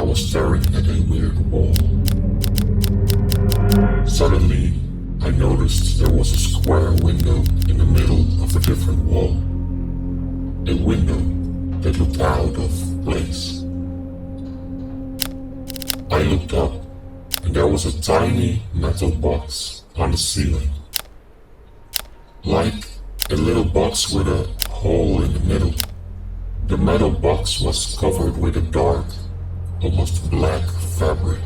was staring at a weird wall. Suddenly, I noticed there was a square window in the middle of a different wall. A window that looked out of place. I looked up, and there was a tiny metal box on the ceiling. Like a little box with a hole in the middle. The metal box was covered with a dark, almost black fabric.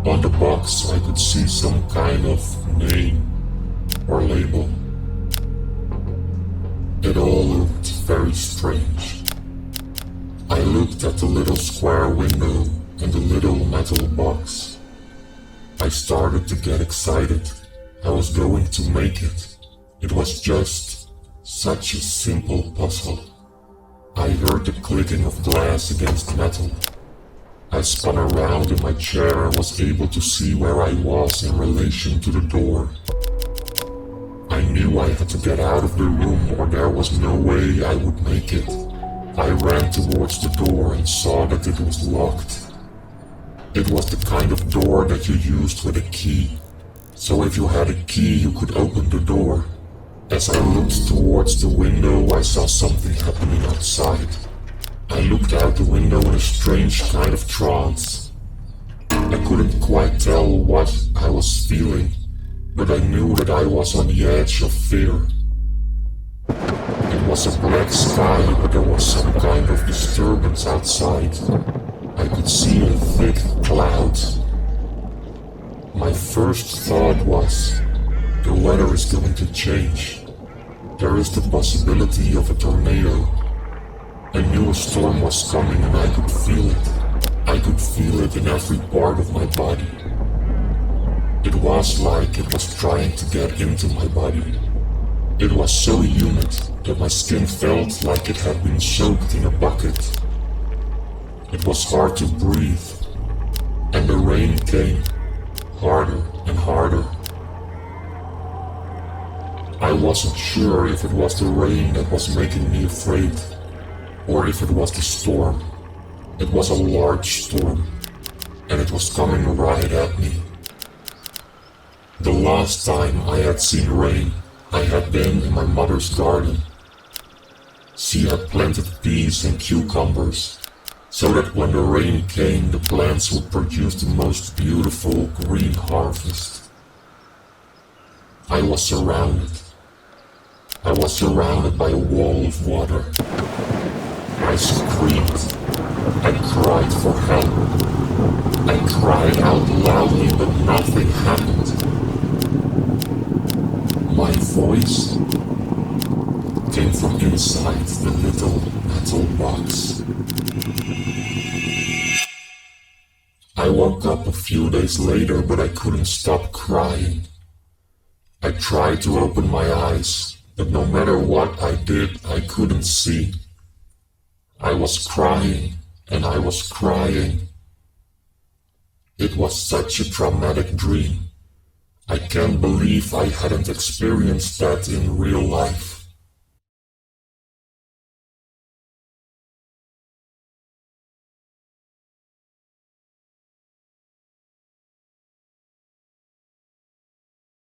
On the box I could see some kind of name or label. It all looked very strange. I looked at the little square window and the little metal box. I started to get excited. I was going to make it. It was just such a simple puzzle. I heard the clicking of glass against metal. I spun around in my chair and was able to see where I was in relation to the door. I knew I had to get out of the room or there was no way I would make it. I ran towards the door and saw that it was locked. It was the kind of door that you used with a key. So if you had a key you could open the door. As I looked towards the window I saw something happening outside. I looked out the window in a strange kind of trance. I couldn't quite tell what I was feeling, but I knew that I was on the edge of fear. It was a black sky, but there was some kind of disturbance outside. I could see a thick cloud. My first thought was, the weather is going to change. There is the possibility of a tornado. I knew a storm was coming and I could feel it. I could feel it in every part of my body. It was like it was trying to get into my body. It was so humid that my skin felt like it had been soaked in a bucket. It was hard to breathe, and the rain came harder and harder. I wasn't sure if it was the rain that was making me afraid, or if it was the storm. It was a large storm, and it was coming right at me. The last time I had seen rain, I had been in my mother's garden. She had planted peas and cucumbers, so that when the rain came, the plants would produce the most beautiful green harvest. I was surrounded. I was surrounded by a wall of water. I screamed. I cried for help. I cried out loudly, but nothing happened. My voice came from inside the little metal box. I woke up a few days later, but I couldn't stop crying. I tried to open my eyes, but no matter what I did, I couldn't see. I was crying, and I was crying. It was such a traumatic dream. I can't believe I hadn't experienced that in real life.